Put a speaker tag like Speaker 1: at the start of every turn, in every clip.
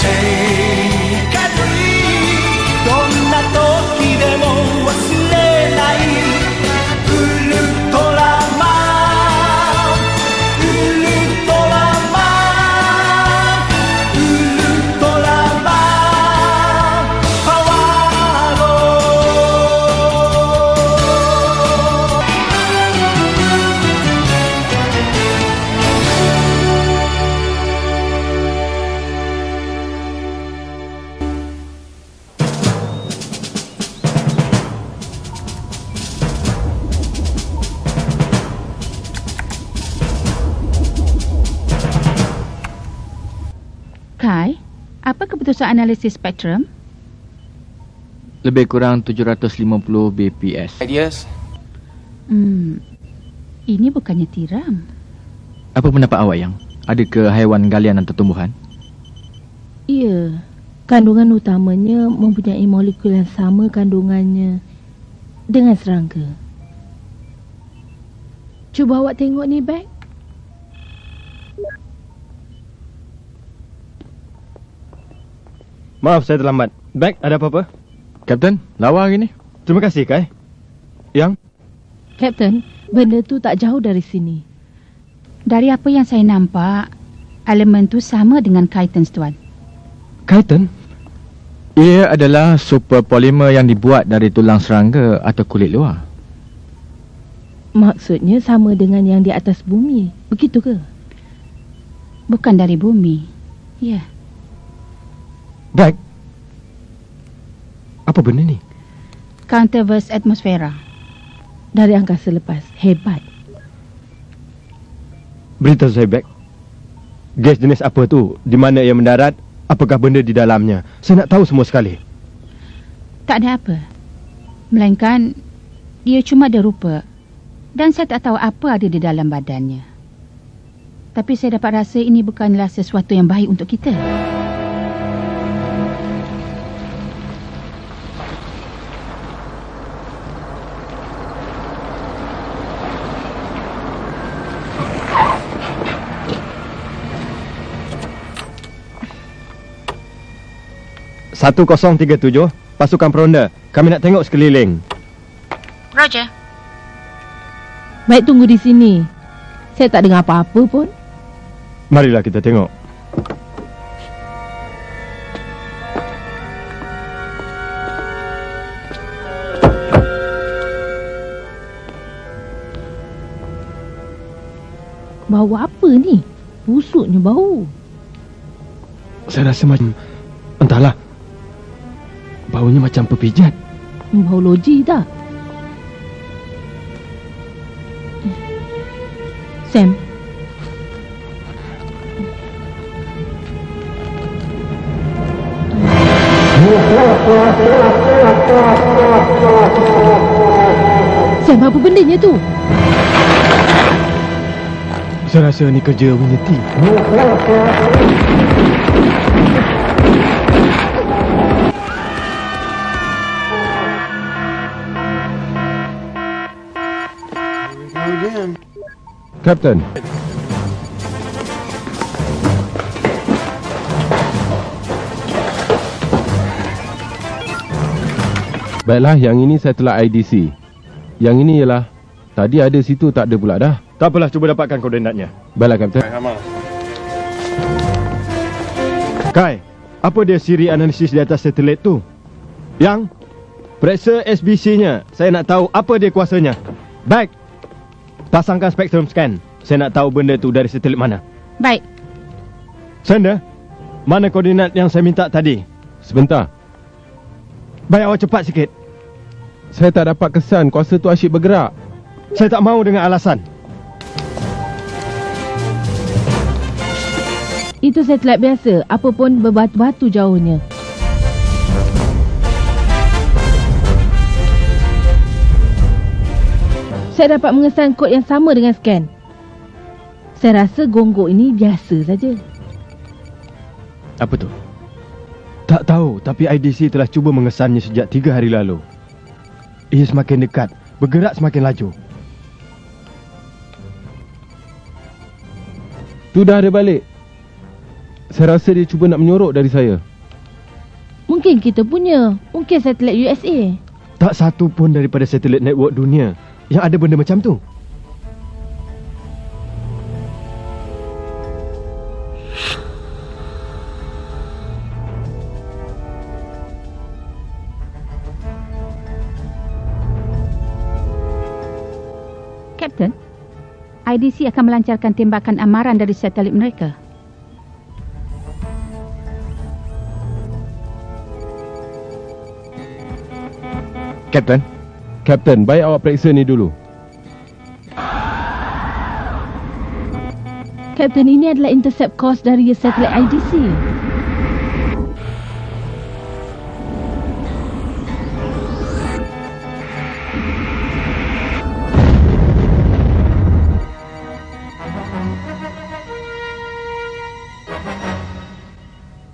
Speaker 1: Take a dream どんな時でも忘れないウルトラマンウルトラマンウルトラマンパワーロ
Speaker 2: Kai, apa keputusan analisis spektrum?
Speaker 3: Lebih kurang 750 bps.
Speaker 4: Ideas?
Speaker 2: Ini bukannya tiram.
Speaker 3: Apa pendapat awak, Yang? Adakah haiwan galian atau tumbuhan?
Speaker 5: Ya, kandungan utamanya mempunyai molekul yang sama kandungannya dengan serangga. Cuba awak tengok ni, Bek.
Speaker 6: Maaf saya terlambat. Beg, ada apa-apa?
Speaker 3: Kapten, lawa hari ni.
Speaker 6: Terima kasih, Kai. Yang?
Speaker 5: Kapten, benda tu tak jauh dari sini.
Speaker 2: Dari apa yang saya nampak, elemen tu sama dengan chitons, Tuan.
Speaker 6: Chitin?
Speaker 3: Ia adalah super polimer yang dibuat dari tulang serangga atau kulit luar.
Speaker 5: Maksudnya sama dengan yang di atas bumi. Begitu ke?
Speaker 2: Bukan dari bumi. Ya.
Speaker 6: Beg? Apa benda ni?
Speaker 2: Counterverse atmosfera.
Speaker 5: Dari angkasa lepas. Hebat.
Speaker 6: Beritahu saya, Beg. Gas jenis apa tu? Di mana ia mendarat? Apakah benda di dalamnya? Saya nak tahu semua sekali.
Speaker 2: Tak ada apa. Melainkan, dia cuma ada rupa. Dan saya tak tahu apa ada di dalam badannya. Tapi saya dapat rasa ini bukanlah sesuatu yang baik untuk kita.
Speaker 6: Satu 1037, pasukan peronda. Kami nak tengok sekeliling.
Speaker 2: Roger.
Speaker 5: Baik, tunggu di sini. Saya tak dengar apa-apa pun.
Speaker 6: Marilah kita tengok.
Speaker 5: Bau apa ni? Busuknya bau.
Speaker 6: Saya rasa macam... Entahlah. Baunya macam pepijat.
Speaker 5: Bau loji tak? Sam. Sam, apa bendanya tu?
Speaker 6: Saya rasa ni kerja Winity. Kapten.
Speaker 7: Baiklah, yang ini saya telah IDC. Yang ini ialah tadi ada situ, tak ada pula dah.
Speaker 6: Tak apalah, cuba dapatkan koordinatnya.
Speaker 7: Baiklah, Kapten.
Speaker 6: Kai, apa dia siri analisis di atas satelit tu? Yang? Periksa SBC-nya. Saya nak tahu apa dia kuasanya. Baik. Pasangkan spektrum scan. Saya nak tahu benda tu dari satelit mana.
Speaker 2: Baik.
Speaker 6: Sender, mana koordinat yang saya minta tadi?
Speaker 7: Sebentar.
Speaker 6: Baik, awak cepat sikit.
Speaker 7: Saya tak dapat kesan kuasa tu asyik bergerak.
Speaker 6: Saya tak mahu dengan alasan.
Speaker 5: Itu satelit biasa. Apa pun berbatu-batu jauhnya. Saya dapat mengesan kod yang sama dengan scan. Saya rasa gonggok ini biasa saja.
Speaker 6: Apa tu? Tak tahu, tapi IDC telah cuba mengesannya sejak 3 hari lalu. Ia semakin dekat, bergerak semakin laju.
Speaker 7: Tu dah ada balik. Saya rasa dia cuba nak menyorok dari saya.
Speaker 5: Mungkin kita punya. Mungkin satelit USA.
Speaker 6: Tak satu pun daripada satelit network dunia yang ada benda macam tu.
Speaker 2: Kapten, IDC akan melancarkan tembakan amaran dari satelit mereka.
Speaker 3: Kapten,
Speaker 7: baik awak periksa ni dulu.
Speaker 5: Kapten, ini adalah intercept course dari satelit IDC.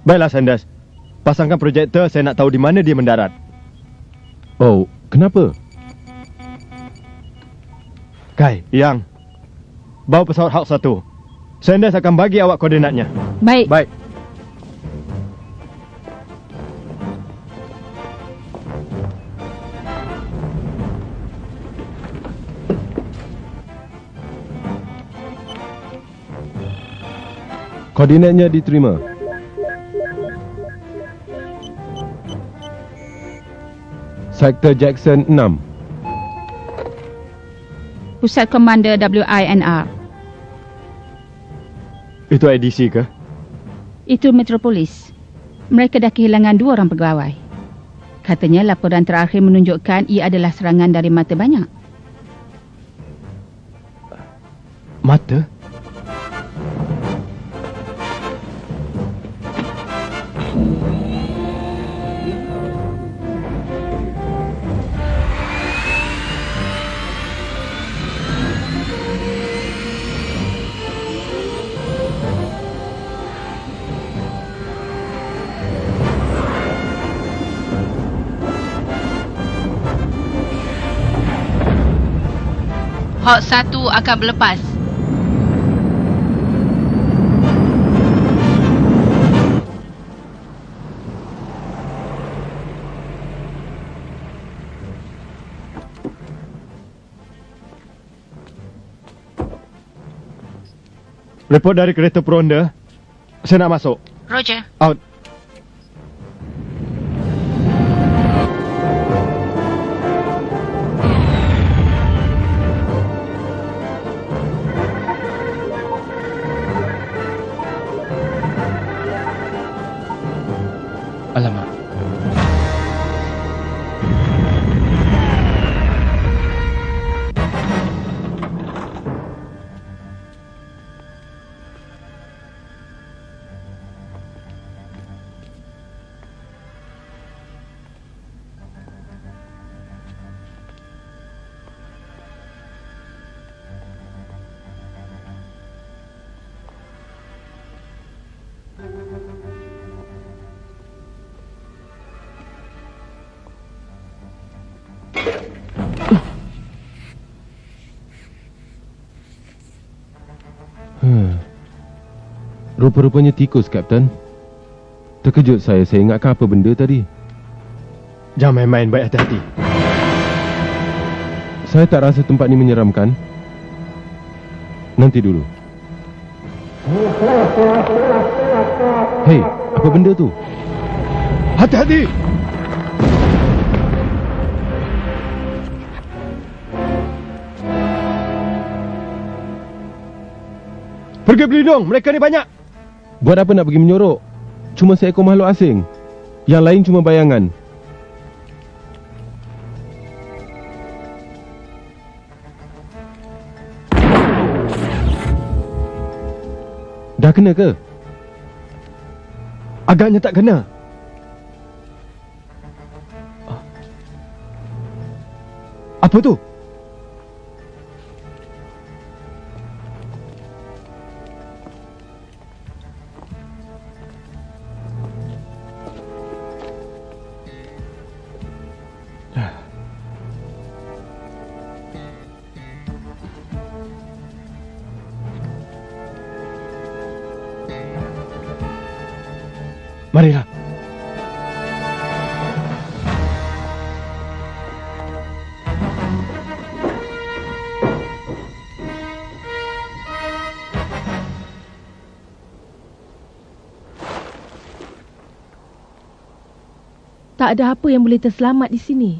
Speaker 6: Baiklah Sanders, pasangkan projektor, saya nak tahu di mana dia mendarat.
Speaker 7: Oh, kenapa?
Speaker 6: Kai, Yang, bawa pesawat Hawk 1. Sanders akan bagi awak koordinatnya.
Speaker 5: Baik.
Speaker 3: Baik.
Speaker 7: Koordinatnya diterima. Sektor Jackson 6.
Speaker 2: Pusat Komander WINR.
Speaker 6: Itu IDC ke?
Speaker 2: Itu Metropolis. Mereka dah kehilangan 2 orang pegawai. Katanya laporan terakhir menunjukkan ia adalah serangan dari mata banyak.
Speaker 6: Mata?
Speaker 2: Hawk 1 akan berlepas.
Speaker 6: Report dari kereta peronda. Saya nak masuk.
Speaker 2: Roger.
Speaker 6: Out.
Speaker 3: Alamak.
Speaker 7: Rupa-rupanya tikus, Kapten. Terkejut saya ingatkan apa benda tadi.
Speaker 6: Jangan main-main, baik hati-hati.
Speaker 7: Saya tak rasa tempat ni menyeramkan. Nanti dulu. Hei, apa benda tu?
Speaker 6: Hati-hati! Pergi berlindung, mereka ni banyak.
Speaker 7: Buat apa nak pergi menyorok? Cuma seekor makhluk asing. Yang lain cuma bayangan. Dah kena ke?
Speaker 6: Agaknya tak kena. Apa tu? Marilah.
Speaker 5: Tak ada apa yang boleh terselamat di sini.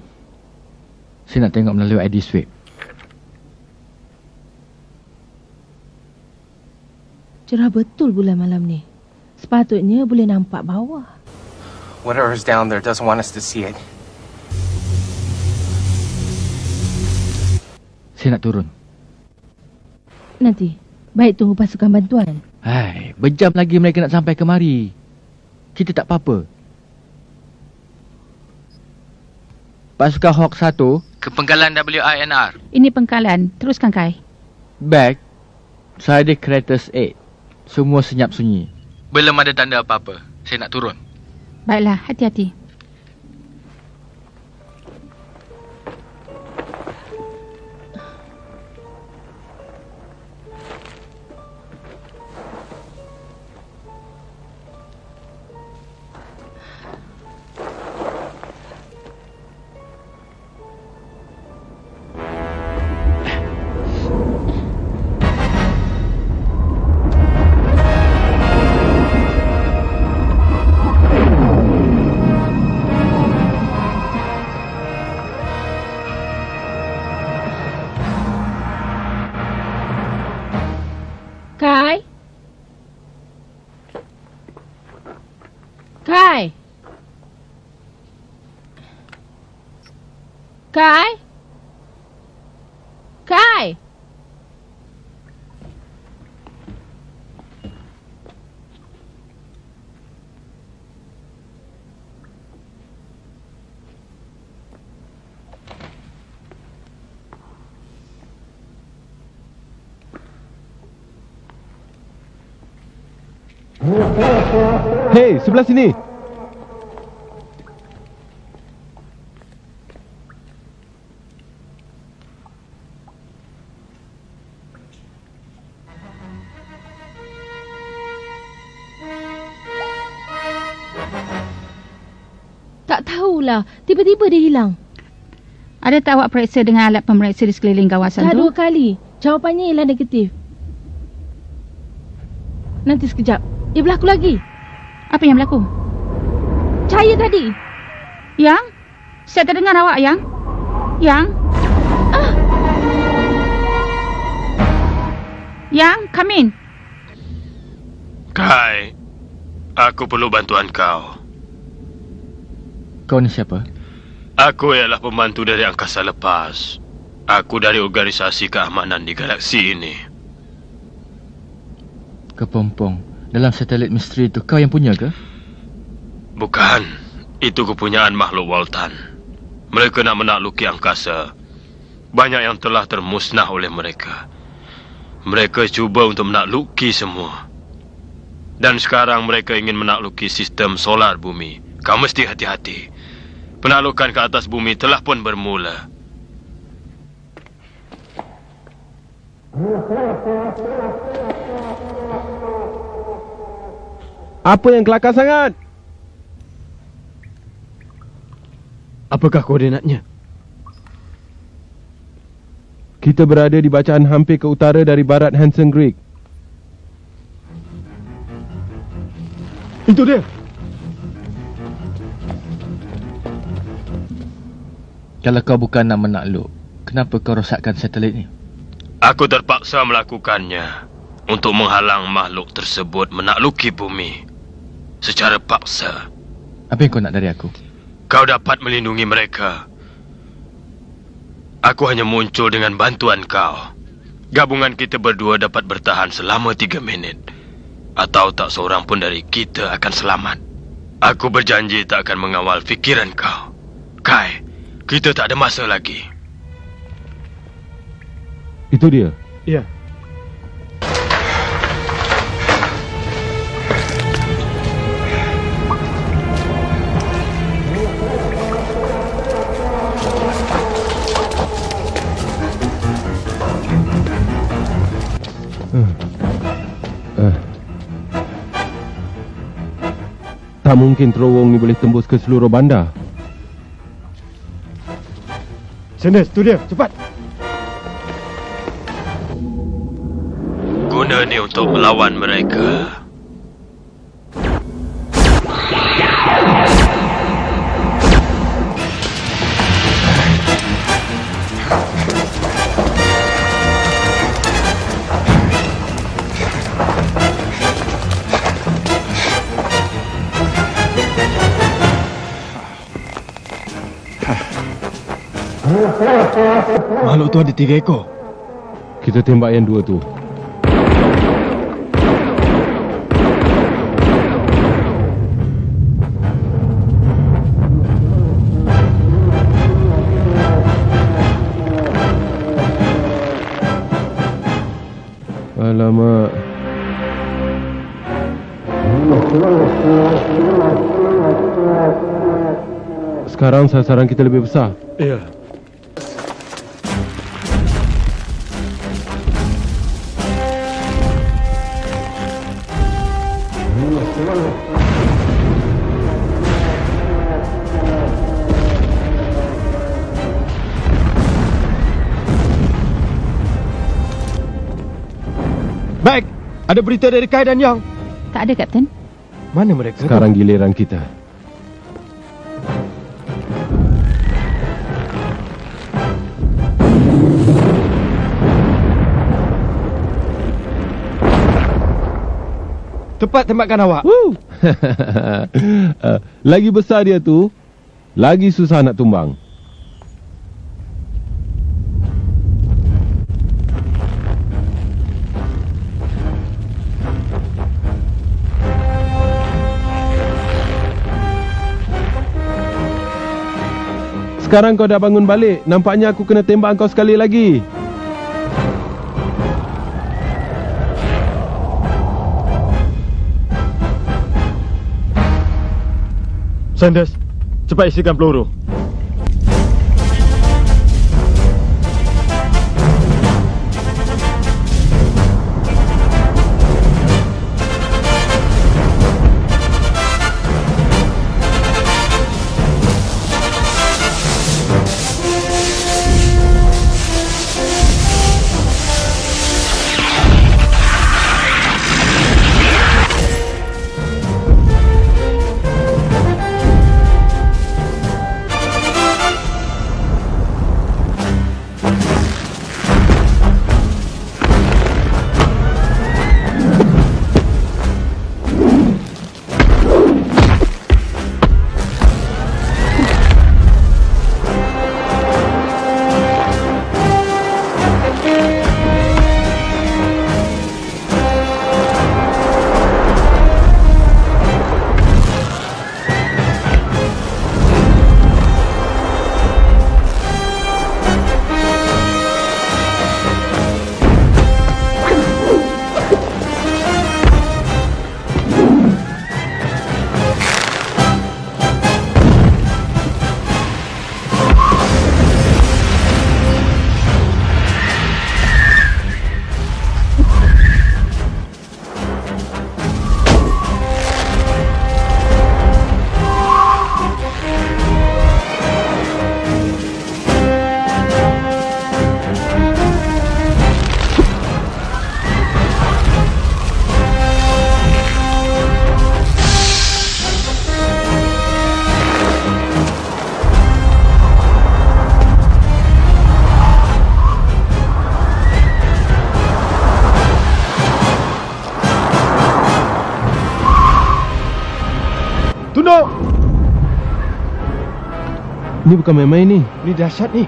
Speaker 3: Saya nak tengok melalui ID sweep.
Speaker 5: Cerah betul bulan malam ni. Sepatutnya boleh nampak bawah.
Speaker 4: Whatever's down there doesn't want us to see it.
Speaker 3: Saya nak turun.
Speaker 5: Nanti, baik tunggu pasukan bantuan.
Speaker 3: Hai, berjam lagi mereka nak sampai kemari. Kita tak apa-apa. Pasukan Hawk 1 ke penggalan WINR.
Speaker 2: Ini pengkalan. Teruskan, Kai.
Speaker 3: Back. Saya di Kratos 8. Semua senyap sunyi. Belum ada tanda apa-apa. Saya nak turun.
Speaker 2: Baiklah, hati-hati.
Speaker 5: Kai? Kai? Kai? Kai?
Speaker 7: Hei, sebelah sini.
Speaker 5: Tak tahulah. Tiba-tiba dia hilang.
Speaker 2: Ada tak awak periksa dengan alat pemeriksa di sekeliling kawasan
Speaker 5: Dah
Speaker 2: tu?
Speaker 5: 2 kali. Jawapannya ialah negatif. Nanti sekejap. Dia berlaku lagi.
Speaker 2: Apa yang berlaku?
Speaker 5: Cahaya tadi.
Speaker 2: Yang? Saya terdengar awak, Yang. Yang? Yang, come in.
Speaker 8: Kai, aku perlu bantuan kau.
Speaker 3: Kau ni siapa?
Speaker 8: Aku ialah pembantu dari angkasa lepas. Aku dari organisasi keamanan di galaksi ini.
Speaker 3: Kepompong. Dalam satelit misteri itu kau yang punya ke?
Speaker 8: Bukan. Itu kepunyaan makhluk Waltan. Mereka nak menakluki angkasa. Banyak yang telah termusnah oleh mereka. Mereka cuba untuk menakluki semua. Dan sekarang mereka ingin menakluki sistem solar bumi. Kau mesti hati-hati. Penaklukan ke atas bumi telah pun bermula.
Speaker 7: Apa yang kelakar sangat?
Speaker 6: Apakah koordinatnya?
Speaker 7: Kita berada di bacaan hampir ke utara dari barat Hansen Creek.
Speaker 6: Itu dia.
Speaker 3: Kalau kau bukan nak menakluk, kenapa kau rosakkan satelit ni?
Speaker 8: Aku terpaksa melakukannya untuk menghalang makhluk tersebut menakluki bumi secara paksa.
Speaker 3: Apa yang kau nak dari aku?
Speaker 8: Kau dapat melindungi mereka. Aku hanya muncul dengan bantuan kau. Gabungan kita berdua dapat bertahan selama 3 minit. Atau tak seorang pun dari kita akan selamat. Aku berjanji tak akan mengawal fikiran kau. Kai, kita tak ada masa lagi.
Speaker 7: Itu dia.
Speaker 6: Ya.
Speaker 7: Tak mungkin terowong ni boleh tembus ke seluruh bandar.
Speaker 6: Sanders, tu dia. Cepat.
Speaker 8: Guna ni untuk melawan mereka.
Speaker 6: Makhluk tu ada 3 ekor.
Speaker 7: Kita tembak yang 2 tu. Alamak. Sekarang sasaran kita lebih besar.
Speaker 6: Ya. Baik, ada berita dari Kai dan Yang.
Speaker 2: Tak ada, Kapten.
Speaker 6: Mana mereka?
Speaker 7: Sekarang giliran kita.
Speaker 6: Tepat tembakan awak.
Speaker 7: Lagi besar dia tu, lagi susah nak tumbang. Sekarang kau dah bangun balik. Nampaknya aku kena tembak kau sekali lagi.
Speaker 6: Sanders, cepat isikan peluru. Tunduk!
Speaker 7: Ni bukan main-main ni.
Speaker 6: Ni dahsyat ni.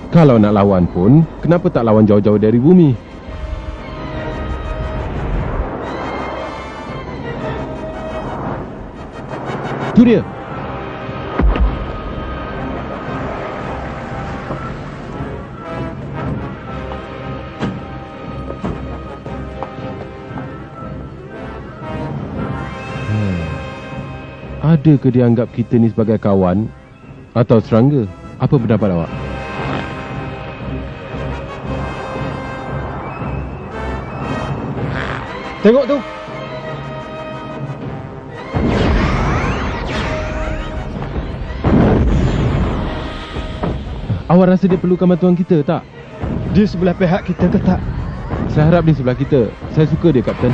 Speaker 7: Kalau nak lawan pun, kenapa tak lawan jauh-jauh dari bumi? Tu dia. Ada ke dia anggap kita ni sebagai kawan atau serangga? Apa pendapat awak?
Speaker 6: Tengok tu.
Speaker 7: Awak rasa dia perlukan bantuan kita tak?
Speaker 6: Dia sebelah pihak kita ke tak?
Speaker 7: Saya harap dia sebelah kita. Saya suka dia, Kapten.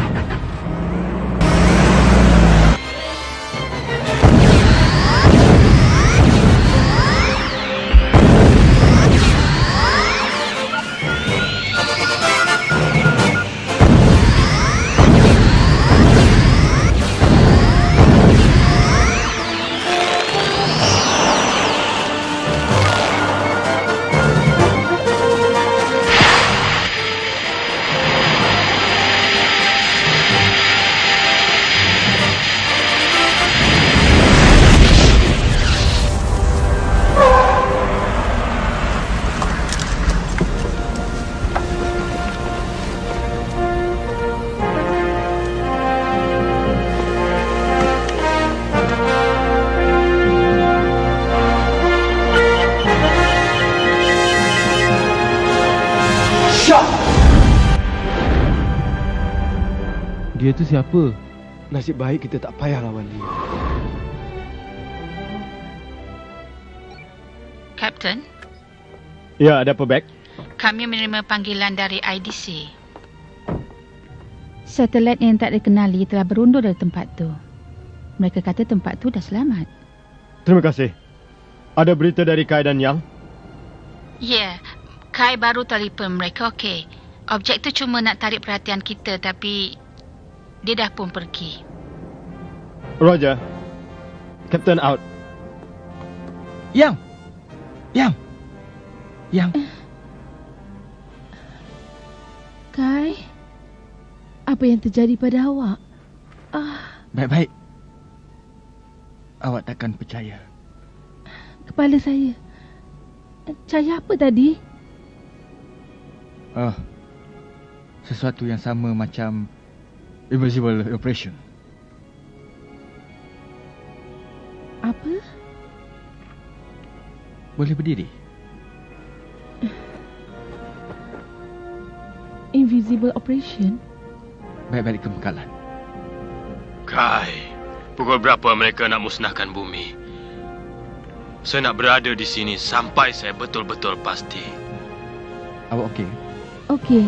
Speaker 7: Dia tu siapa?
Speaker 6: Nasib baik kita tak payah lawan dia.
Speaker 2: Kapten,
Speaker 6: Ya, ada apa, Beck?
Speaker 2: kami menerima panggilan dari IDC. Satelit yang tak dikenali telah berundur dari tempat tu. Mereka kata tempat tu dah selamat.
Speaker 6: Terima kasih. Ada berita dari Kai dan Yang?
Speaker 2: Ya, Kai baru telefon mereka okey. Objek tu cuma nak tarik perhatian kita tapi dia dah pun pergi.
Speaker 6: Roger. Captain out.
Speaker 3: Yang.
Speaker 5: Kai, apa yang terjadi pada awak?
Speaker 3: Baik-baik. Awak takkan percaya.
Speaker 5: Kepala saya. Cahaya apa tadi?
Speaker 3: Sesuatu yang sama macam invisible operation.
Speaker 5: Apa?
Speaker 3: Boleh berdiri?
Speaker 5: Invisible operation?
Speaker 3: Baik-baik kebekalan.
Speaker 8: Kai, pukul berapa mereka nak musnahkan bumi? Saya nak berada di sini sampai saya betul-betul pasti.
Speaker 3: Awak okey?
Speaker 5: Okey.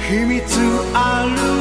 Speaker 1: Himitu aru